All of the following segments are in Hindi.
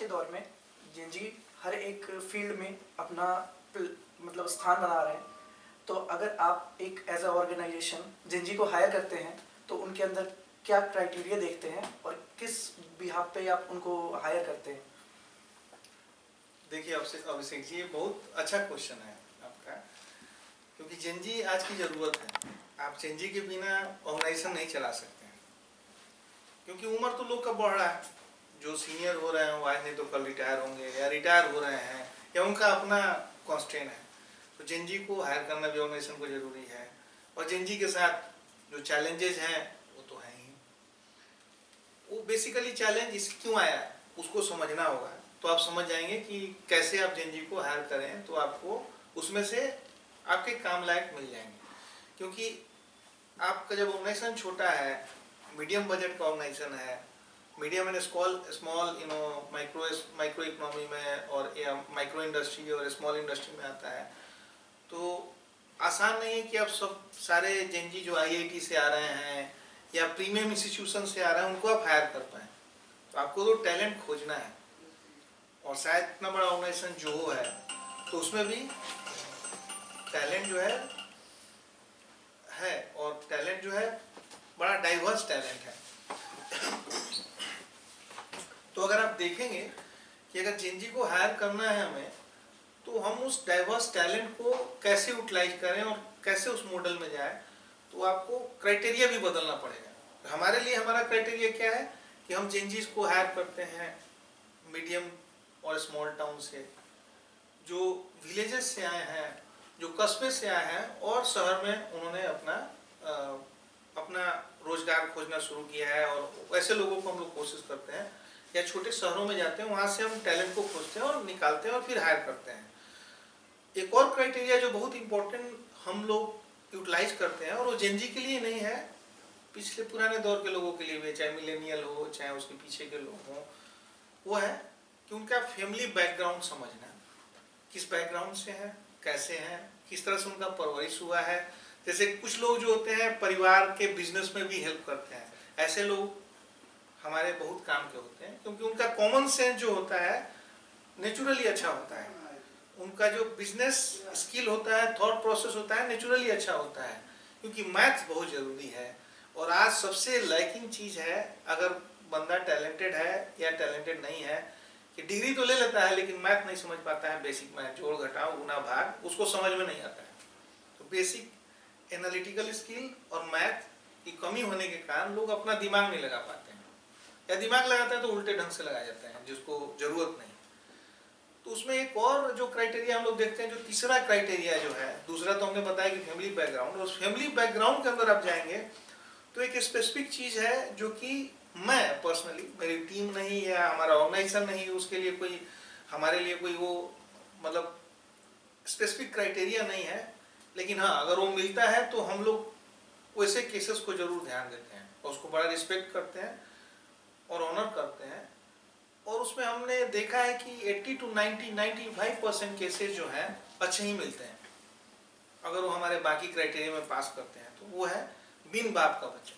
दौर में जेनजी हर एक फील्ड में अपना मतलब स्थान बना रहे हैं, तो अगर आप एक एज अ ऑर्गेनाइजेशन जेनजी को हायर करते हैं तो उनके अंदर क्या क्राइटेरिया देखते हैं और किस बिहाफ पे आप उनको हायर करते हैं? देखिए अभिषेक जी, ये बहुत अच्छा क्वेश्चन है आपका, क्योंकि जेनजी आज की ज़रूरत है। आप जेनजी के बिना ऑर्गेनाइजेशन नहीं चला सकते हैं, क्योंकि उम्र तो लोग का बढ़ रहा है। जो सीनियर हो रहे हैं वो आज नहीं तो कल रिटायर होंगे या रिटायर हो रहे हैं या उनका अपना कॉन्स्टेंट है। तो जेनजी को हायर करना भी ऑर्गेनाइजेशन को ज़रूरी है, और जेनजी के साथ जो चैलेंजेस हैं वो तो हैं ही। वो बेसिकली चैलेंज इस क्यों आया है उसको समझना होगा, तो आप समझ जाएंगे कि कैसे आप जेनजी को हायर करें तो आपको उसमें से आपके काम लायक मिल जाएंगे। क्योंकि आपका जब ऑर्गेनाइजेशन छोटा है, मीडियम बजट का ऑर्गेनाइजेशन है, medium and small micro economy में और माइक्रो इंडस्ट्री और स्मॉल इंडस्ट्री में आता है, तो आसान नहीं है कि आप सब सारे जेनजी जो आईआईटी से आ रहे हैं या प्रीमियम इंस्टीट्यूशन से आ रहे हैं उनको आप हायर कर पाएँ। तो आपको तो टैलेंट खोजना है, और शायद इतना बड़ा ऑर्गेनाइजेशन जो है तो उसमें भी टैलेंट जो है और टैलेंट जो है बड़ा डाइवर्स टैलेंट है। तो अगर आप देखेंगे कि अगर जेनजी को हायर करना है हमें, तो हम उस डाइवर्स टैलेंट को कैसे यूटिलाइज करें और कैसे उस मॉडल में जाए, तो आपको क्राइटेरिया भी बदलना पड़ेगा। हमारे लिए हमारा क्राइटेरिया क्या है कि हम जेनजीज को हायर करते हैं मीडियम और स्मॉल टाउन से, जो विलेजेस से आए हैं, जो कस्बे से आए हैं और शहर में उन्होंने अपना रोजगार खोजना शुरू किया है, और वैसे लोगों को हम लोग कोशिश करते हैं, या छोटे शहरों में जाते हैं, वहाँ से हम टैलेंट को खोजते हैं और निकालते हैं और फिर हायर करते हैं। एक और क्राइटेरिया जो बहुत इम्पोर्टेंट हम लोग यूटिलाइज करते हैं, और वो जेनजी के लिए नहीं है, पिछले पुराने दौर के लोगों के लिए भी, चाहे मिलेनियल हो चाहे उसके पीछे के लोग हों, वो है कि उनका फैमिली बैकग्राउंड समझना, किस बैकग्राउंड से है, कैसे हैं, किस तरह से उनका परवरिश हुआ है। जैसे कुछ लोग जो होते हैं परिवार के बिजनेस में भी हेल्प करते हैं, ऐसे लोग हमारे बहुत काम के होते हैं, क्योंकि उनका कॉमन सेंस जो होता है नेचुरली अच्छा होता है, उनका जो बिजनेस स्किल होता है, थॉट प्रोसेस होता है, नेचुरली अच्छा होता है। क्योंकि मैथ्स बहुत ज़रूरी है, और आज सबसे लैकिंग चीज़ है, अगर बंदा टैलेंटेड है या टैलेंटेड नहीं है, कि डिग्री तो ले लेता है लेकिन मैथ नहीं समझ पाता है, बेसिक मैथ, जोड़ घटाव गुना भाग उसको समझ में नहीं आता है। तो बेसिक एनालिटिकल स्किल और मैथ की कमी होने के कारण लोग अपना दिमाग नहीं लगा पाते हैं, या दिमाग लगाते हैं तो उल्टे ढंग से लगा जाते हैं जिसको ज़रूरत नहीं। तो उसमें एक और जो क्राइटेरिया हम लोग देखते हैं, जो तीसरा क्राइटेरिया जो है, दूसरा तो हमने बताया कि फैमिली बैकग्राउंड, और उस फैमिली बैकग्राउंड के अंदर आप जाएंगे तो एक स्पेसिफिक चीज़ है जो कि मैं पर्सनली, मेरी टीम नहीं या हमारा ऑर्गेनाइजेशन नहीं, उसके लिए कोई हमारे लिए कोई वो मतलब स्पेसिफिक क्राइटेरिया नहीं है, लेकिन हाँ अगर वो मिलता है तो हम लोग वैसे केसेस को जरूर ध्यान देते हैं और उसको बड़ा रिस्पेक्ट करते हैं और ऑनर करते हैं। और उसमें हमने देखा है कि 80 to 95% केसेस जो हैं अच्छे ही मिलते हैं, अगर वो हमारे बाकी क्राइटेरिया में पास करते हैं। तो वो है बिन बाप का बच्चा,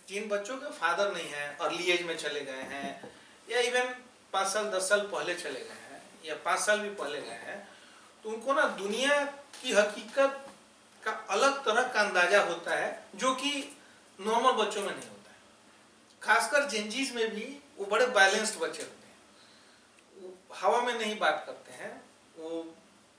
जिन बच्चों के फादर नहीं है, अर्ली एज में चले गए हैं, या इवन 5 साल 10 साल पहले चले गए हैं, या 5 साल भी पहले गए हैं, तो उनको ना दुनिया की हकीकत का अलग तरह का अंदाजा होता है, जो कि नॉर्मल बच्चों में नहीं होता है। खासकर जेनजीज में भी वो बड़े बैलेंस्ड बच्चे होते हैं, वो हवा में नहीं बात करते हैं,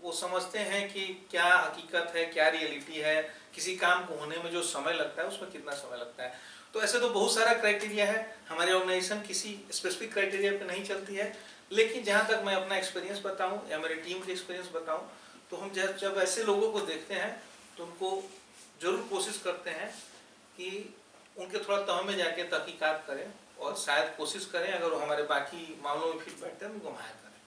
वो समझते हैं कि क्या हकीकत है, क्या रियलिटी है, किसी काम को होने में जो समय लगता है उसमें कितना समय लगता है। तो ऐसे तो बहुत सारा क्राइटेरिया है, हमारी ऑर्गेनाइजेशन किसी स्पेसिफिक क्राइटेरिया पे नहीं चलती है, लेकिन जहाँ तक मैं अपना एक्सपीरियंस बताऊँ या मेरी टीम के एक्सपीरियंस बताऊँ, तो हम जब ऐसे लोगों को देखते हैं तो उनको ज़रूर कोशिश करते हैं कि उनके थोड़ा तह में जाके तहकीकात करें, और शायद कोशिश करें अगर वो हमारे बाकी मामलों में फिट बैठते हैं उनको हायर करें।